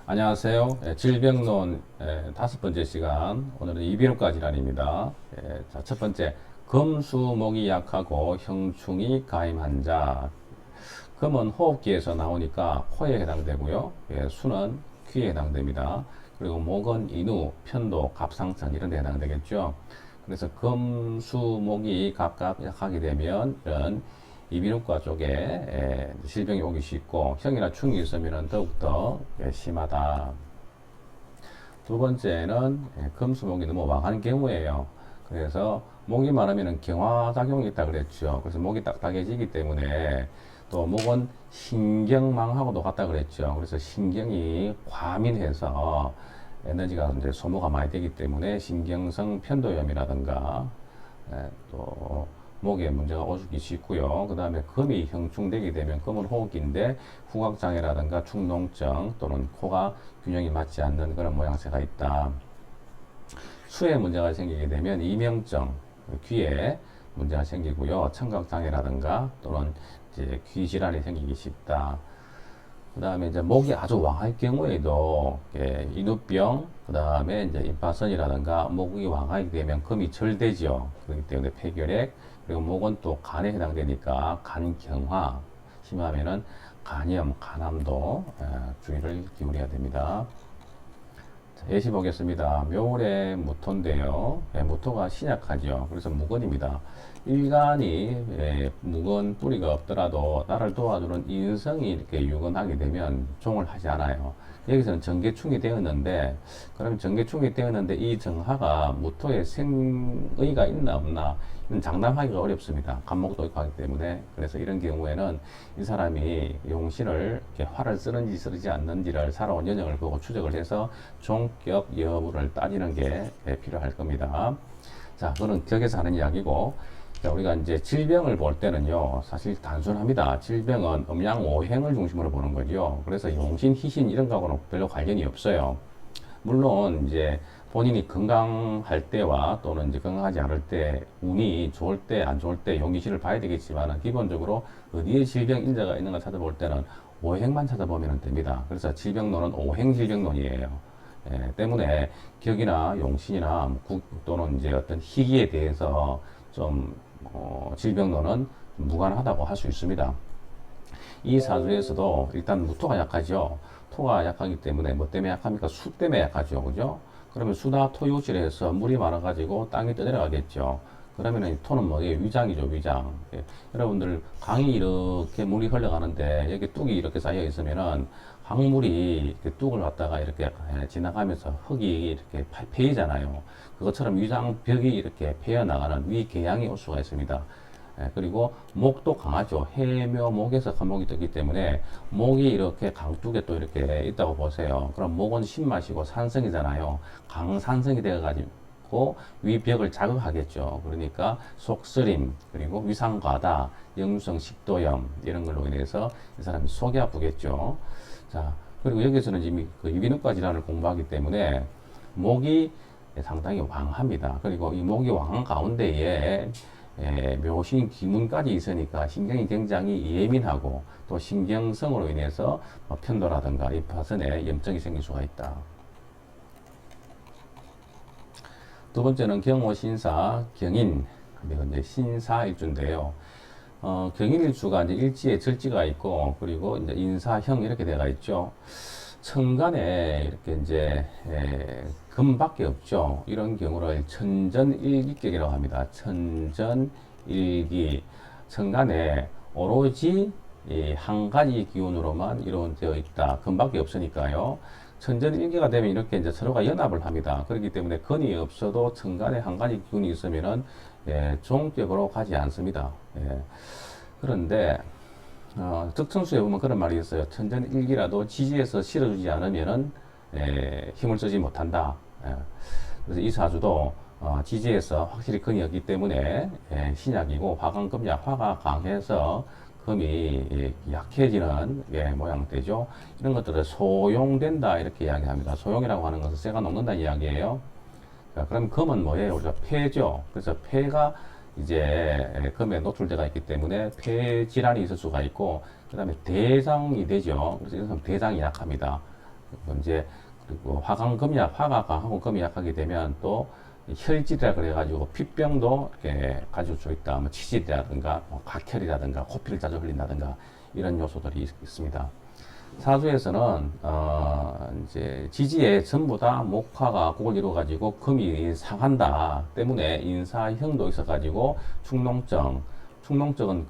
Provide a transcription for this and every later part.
안녕하세요. 질병론 다섯 번째 시간. 오늘은 이비인후과 질환입니다. 자, 첫 번째, 금수목이 약하고 형충이 가임 환자. 금은 호흡기에서 나오니까 코에 해당되고요. 수는 귀에 해당됩니다. 그리고 목은 인후, 편도, 갑상선 이런 데 해당되겠죠. 그래서 금수목이 각각 약하게 되면 이런 이비인후과 쪽에 질병이 오기 쉽고 형이나 충이 있으면 더욱더 심하다. 두 번째는 금수목이 너무 왕한 경우예요. 그래서 목이 많으면 경화작용이 있다 그랬죠. 그래서 목이 딱딱해지기 때문에 또 목은 신경망하고도 같다 그랬죠. 그래서 신경이 과민해서 에너지가 이제 소모가 많이 되기 때문에 신경성 편도염이라든가 또 목에 문제가 오기 쉽고요. 그 다음에 금이 형충되게 되면 금은 호흡기인데 후각장애라든가 축농증 또는 코가 균형이 맞지 않는 그런 모양새가 있다. 수에 문제가 생기게 되면 이명증, 귀에 문제가 생기고요. 청각장애라든가 또는 이제 귀 질환이 생기기 쉽다. 그 다음에 이제 목이 아주 왕할 경우에도 인후병, 그 다음에 이제 임파선이라든가 목이 왕하게 되면 금이 절되죠. 그렇기 때문에 폐결핵, 그리고 목은 또 간에 해당되니까 간경화, 심하면은 간염, 간암도 주의를 기울여야 됩니다. 자, 예시 보겠습니다. 묘월의 무토인데요. 무토가 신약하죠. 그래서 무건입니다. 일간이 무건 뿌리가 없더라도 나를 도와주는 인성이 이렇게 유건하게 되면 종을 하지 않아요. 여기서는 정계충이 되었는데, 그럼 정계충이 되었는데 이 정화가 무토에 생의가 있나 없나 이건 장담하기가 어렵습니다. 간목도 있고 하기 때문에. 그래서 이런 경우에는 이 사람이 용신을 이렇게 화를 쓰는지 쓰지 않는지를 살아온 연영을 보고 추적을 해서 종격 여부를 따지는 게 필요할 겁니다. 자, 그거는 격에서 하는 이야기고, 자, 우리가 이제 질병을 볼 때는요, 사실 단순합니다. 질병은 음양오행을 중심으로 보는 거죠. 그래서 용신, 희신 이런 거하고는 별로 관련이 없어요. 물론 이제 본인이 건강할 때와 또는 이제 건강하지 않을 때 운이 좋을 때 안 좋을 때 용기신을 봐야 되겠지만 기본적으로 어디에 질병 인자가 있는가 찾아볼 때는 오행만 찾아보면 됩니다. 그래서 질병론은 오행 질병론이에요. 때문에 격이나 용신이나 또는 이제 어떤 희기에 대해서 좀 질병론은 무관하다고 할 수 있습니다. 이 사주에서도 일단 무토가 약하죠. 토가 약하기 때문에 뭐 때문에 약합니까? 수 때문에 약하죠. 그죠? 그러면 수다 토유질에서 물이 많아가지고 땅이 떠내려가겠죠. 그러면 토는 뭐예요? 위장이죠, 위장. 여러분들 강이 이렇게 물이 흘러가는데 여기 뚝이 이렇게 쌓여 있으면은 강물이 이렇게 뚝을 갖다가 이렇게 지나가면서 흙이 이렇게 패이잖아요. 그것처럼 위장벽이 이렇게 패여 나가는 위궤양이 올 수가 있습니다. 그리고 목도 강하죠. 해묘목에서 간목이 뜨기 때문에 목이 이렇게 강둑에 또 이렇게 있다고 보세요. 그럼 목은 신맛이고 산성이잖아요. 강산성이 되어가지고 위벽을 자극하겠죠. 그러니까 속쓰림, 그리고 위상과다, 역류성 식도염 이런 걸로 인해서 이 사람이 속이 아프겠죠. 자, 그리고 여기서는 이미 그 이비인후과 질환을 공부하기 때문에 목이 상당히 왕합니다. 그리고 이 목이 왕한 가운데에 묘신 기문까지 있으니까 신경이 굉장히 예민하고 또 신경성으로 인해서 편도라든가 이 파선에 염증이 생길 수가 있다. 두 번째는 경호신사 경인, 그리고 이제 신사일주인데요. 경인일주가 이제 일지에 절지가 있고 그리고 이제 인사형 이렇게 되어 있죠. 천간에 이렇게 이제 금밖에 없죠. 이런 경우를 천전일기격이라고 합니다. 천전일기. 천간에 오로지 한 가지 기운으로만 이루어져 있다. 금밖에 없으니까요. 천전일기가 되면 이렇게 이제 서로가 연합을 합니다. 그렇기 때문에 건이 없어도 천간에 한 가지 기운이 있으면은 종격으로 가지 않습니다. 그런데 득천수에 보면 그런 말이 있어요. 천전일기라도 지지에서 실어주지 않으면은 힘을 쓰지 못한다. 그래서 이 사주도 지지에서 확실히 금이 없기 때문에 신약이고 화강금약, 화가 강해서 금이 약해지는 모양새죠. 이런 것들을 소용된다 이렇게 이야기합니다. 소용이라고 하는 것은 쇠가 녹는다 이야기예요. 자, 그럼 금은 뭐예요? 우리가 폐죠. 그래서 폐가 이제 금에 노출되어 있기 때문에 폐 질환이 있을 수가 있고, 그 다음에 대장이 되죠. 그래서 이런 사람 대장이 약합니다. 그리고 이제 그리고 화강금약, 화가 강하고 금이 약하게 되면 또 혈질이라 그래가지고 피병도 이렇게 가질 수 있다. 뭐 치질이라든가, 뭐 각혈이라든가, 코피를 자주 흘린다든가 이런 요소들이 있습니다. 사주에서는 이제 지지에 전부 다 목화가 곡을 이루어가지고 금이 상한다 때문에 인사형도 있어가지고 충농증은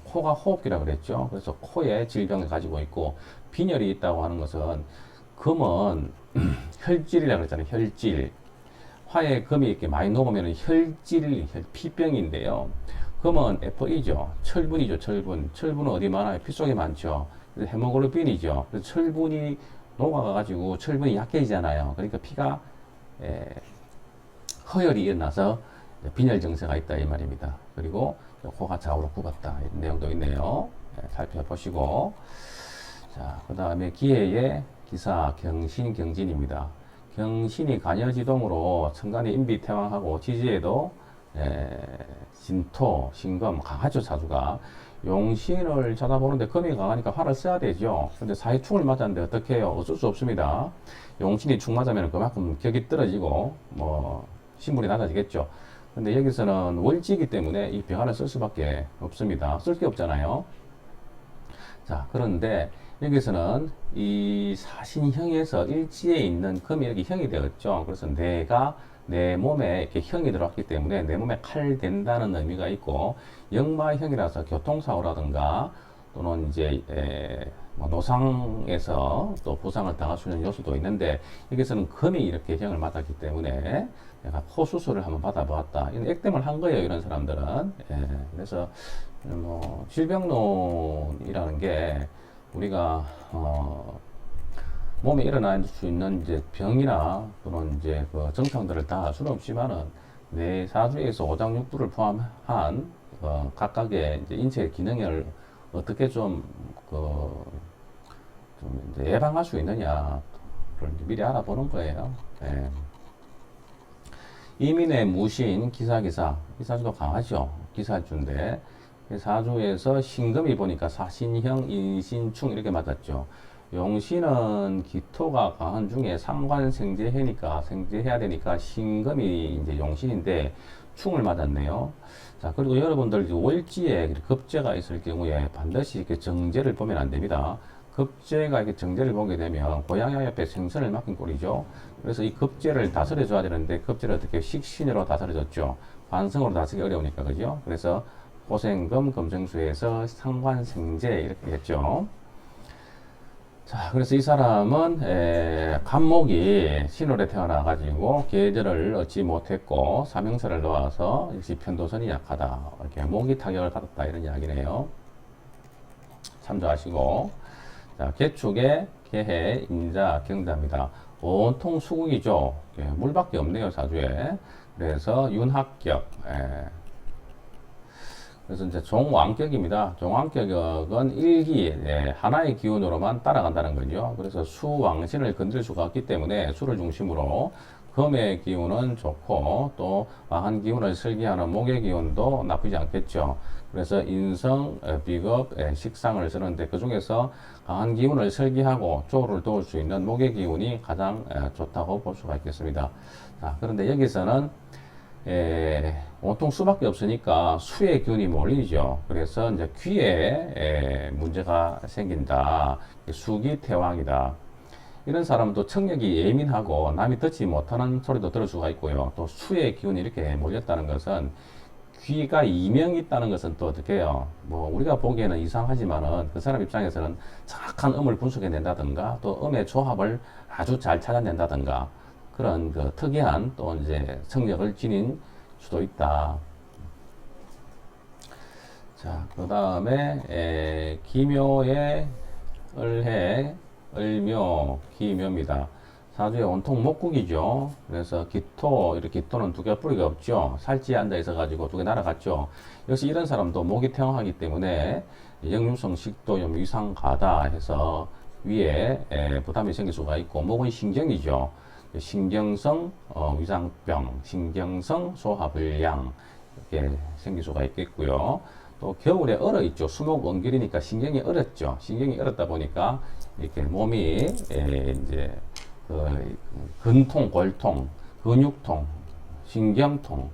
코가 호흡기라 그랬죠. 그래서 코에 질병을 가지고 있고 빈혈이 있다고 하는 것은 금은 혈질이라 그랬잖아요. 혈질. 화에 금이 이렇게 많이 녹으면 피병인데요. 금은 FE죠. 철분이죠. 철분은 어디 많아요? 피 속에 많죠. 그래서 헤모글로빈이죠. 그래서 철분이 녹아가지고 철분이 약해지잖아요. 그러니까 피가 허혈이 일어나서 빈혈 증세가 있다 이 말입니다. 그리고 코가 좌우로 굽었다 이런 내용도 있네요. 살펴보시고 자, 그 다음에 기해의 기사 경신 경진입니다. 경신이 간여지동으로 천간의 인비태왕하고 지지에도 진토, 신금 강하죠. 사주가 용신을 쳐다보는데 금이 강하니까 화를 써야 되죠. 근데 사회충을 맞았는데 어떻게 해요? 어쩔 수 없습니다. 용신이 충 맞으면 그만큼 격이 떨어지고 뭐 신분이 낮아지겠죠. 근데 여기서는 월지이기 때문에 이 병화를 쓸 수밖에 없습니다. 쓸 게 없잖아요. 자, 그런데 여기서는 이 사신형에서 일지에 있는 금이 이렇게 형이 되었죠. 그래서 내가 내 몸에 이렇게 형이 들어왔기 때문에 내 몸에 칼 된다는 의미가 있고, 역마형이라서 교통사고라든가 또는 이제 뭐 노상에서 또 부상을 당할 수 있는 요소도 있는데, 여기서는 금이 이렇게 형을 맞았기 때문에 내가 코 수술을 한번 받아보았다. 이런 액땜을 한 거예요, 이런 사람들은. 그래서 뭐 질병론이라는 게 우리가 몸에 일어날 수 있는 이제 병이나 또는 이제 그 증상들을 다 알 수는 없지만은 내 사주에서 오장육부를 포함한 각각의 이제 인체 기능을 어떻게 좀 이제 예방할 수 있느냐를 미리 알아보는 거예요. 예. 이민의 무신 기사기사 이 사주도 강하죠. 기사주인데 사주에서 신금이 보니까 사신형 인신충 이렇게 맞았죠. 용신은 기토가 강한 중에 상관생재해니까 생재해야 되니까 신금이 이제 용신인데 충을 맞았네요. 자, 그리고 여러분들 월지에 급제가 있을 경우에 반드시 이렇게 정제를 보면 안 됩니다. 급제가 이렇게 정제를 보게 되면 고양이 옆에 생선을 맡긴 꼴이죠. 그래서 이 급제를 다스려 줘야 되는데 급제를 어떻게 식신으로 다스려졌죠. 관성으로 다스리기 어려우니까 그죠. 그래서 고생금 금생수에서 상관생재 이렇게 했죠. 자, 그래서 이 사람은 간목이 신월에 태어나가지고 계절을 얻지 못했고 사명사를 놓아서 역시 편도선이 약하다. 이렇게 목이 타격을 받았다 이런 이야기네요. 참조하시고 자, 개축의 개해 임자 경자입니다. 온통 수국이죠. 물밖에 없네요 사주에. 그래서 윤합격. 그래서 이제 종왕격입니다. 종왕격은 일기, 하나의 기운으로만 따라간다는 거죠. 그래서 수왕신을 건드릴 수가 없기 때문에 수를 중심으로 금의 기운은 좋고 또 왕한 기운을 설계하는 목의 기운도 나쁘지 않겠죠. 그래서 인성, 비겁, 식상을 쓰는데 그 중에서 강한 기운을 설계하고 조를 도울 수 있는 목의 기운이 가장 좋다고 볼 수가 있겠습니다. 자, 그런데 여기서는 온통 수밖에 없으니까 수의 기운이 몰리죠. 그래서 이제 귀에 문제가 생긴다. 수기 태왕이다. 이런 사람도 청력이 예민하고 남이 듣지 못하는 소리도 들을 수가 있고요. 또 수의 기운이 이렇게 몰렸다는 것은 귀가 이명이 있다는 것은 또 어떻게 해요? 뭐 우리가 보기에는 이상하지만은 그 사람 입장에서는 정확한 음을 분석해낸다든가 또 음의 조합을 아주 잘 찾아낸다든가 그런 그 특이한 또 이제 성력을 지닌 수도 있다. 자, 그 다음에 기묘의 을해, 을묘, 기묘입니다. 사주에 온통 목국이죠. 그래서 기토, 이렇게 기토는 두 개 뿌리가 없죠. 살찌에 앉아 있어가지고 두 개 날아갔죠. 역시 이런 사람도 목이 태왕하기 때문에 역류성 식도염 위상가다 해서 위에 부담이 생길 수가 있고 목은 신경이죠. 신경성 위장병, 신경성 소화불량 이렇게 생길 수가 있겠고요. 또 겨울에 얼어 있죠. 수목 원결이니까 신경이 얼었죠. 신경이 얼었다 보니까 이렇게 몸이 이제 그 근통, 골통, 근육통, 신경통,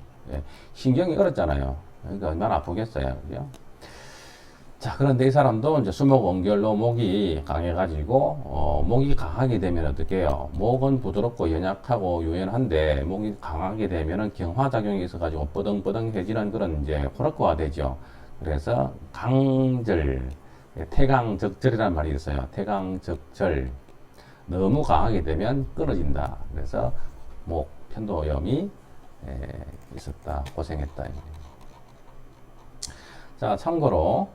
신경이 얼었잖아요. 그러니까 얼마나 아프겠어요, 그죠? 자, 그런데 이 사람도 이제 수목 원결로 목이 강해가지고, 목이 강하게 되면 어떻게 해요? 목은 부드럽고 연약하고 유연한데, 목이 강하게 되면은 경화작용이 있어가지고 뻐덩뻐덩해지는 그런 이제 호락호화 되죠. 그래서 강절, 태강적절이라는 말이 있어요. 태강적절. 너무 강하게 되면 끊어진다. 그래서 목 편도염이 있었다. 고생했다. 자, 참고로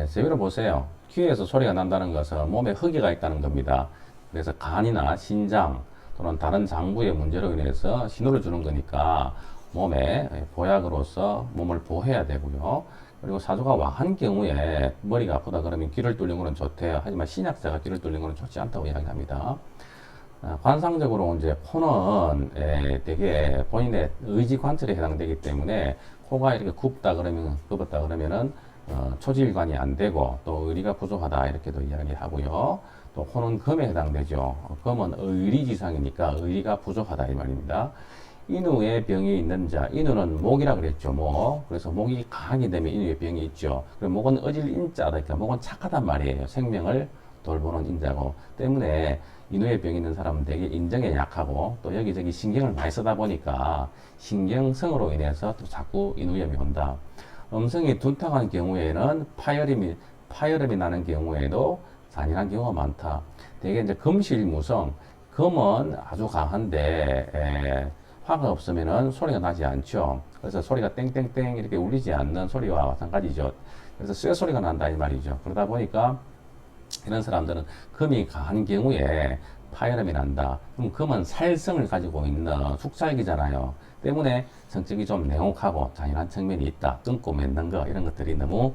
재미로 보세요. 귀에서 소리가 난다는 것은 몸에 허기가 있다는 겁니다. 그래서 간이나 신장 또는 다른 장부의 문제로 인해서 신호를 주는 거니까 몸에 보약으로서 몸을 보호해야 되고요. 그리고 사주가 왕한 경우에 머리가 아프다 그러면 귀를 뚫는 거는 좋대요. 하지만 신약자가 귀를 뚫는 거는 좋지 않다고 이야기합니다. 관상적으로 이제 코는 되게 본인의 의지 관철에 해당되기 때문에 코가 이렇게 굽다 그러면 굽었다 그러면은 초질관이 안 되고 또 의리가 부족하다 이렇게도 이야기하고요. 또 코는 금에 해당되죠. 금은 의리지상이니까 의리가 부족하다 이 말입니다. 인후에 병이 있는 자, 인후는 목이라 그랬죠. 목. 그래서 목이 강하게 되면 인후에 병이 있죠. 그리고 목은 어질 인자다. 그러니까 목은 착하단 말이에요. 생명을 돌보는 인자고 때문에 인후에 병이 있는 사람은 되게 인정에 약하고 또 여기저기 신경을 많이 쓰다 보니까 신경성으로 인해서 또 자꾸 인후염이 온다. 음성이 둔탁한 경우에는 파열음이 나는 경우에도 잔인한 경우가 많다. 되게 이제 금실무성, 금은 아주 강한데 화가 없으면은 소리가 나지 않죠. 그래서 소리가 땡땡땡 이렇게 울리지 않는 소리와 마찬가지죠. 그래서 쇠 소리가 난다 이 말이죠. 그러다 보니까 이런 사람들은 금이 강한 경우에 파열음이 난다. 그럼 금은 살성을 가지고 있는 숙살기잖아요. 때문에 성격이 좀 냉혹하고 잔인한 측면이 있다. 끊고 맺는 거 이런 것들이 너무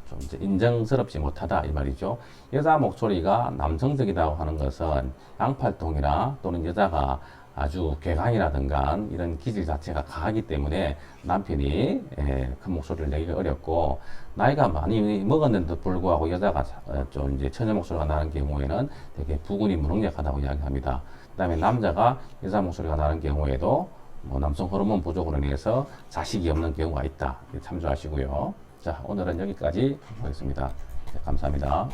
좀 이제 인정스럽지 못하다 이 말이죠. 여자 목소리가 남성적이라고 하는 것은 양팔통이나 또는 여자가 아주 괴강이라든가 이런 기질 자체가 강하기 때문에 남편이 큰 목소리를 내기가 어렵고 나이가 많이 먹었는데도 불구하고 여자가 좀 이제 처녀 목소리가 나는 경우에는 되게 부군이 무능력하다고 이야기합니다. 그 다음에 남자가 여자 목소리가 나는 경우에도 뭐 남성 호르몬 부족으로 인해서 자식이 없는 경우가 있다. 참조하시고요. 자, 오늘은 여기까지 하겠습니다. 네, 감사합니다.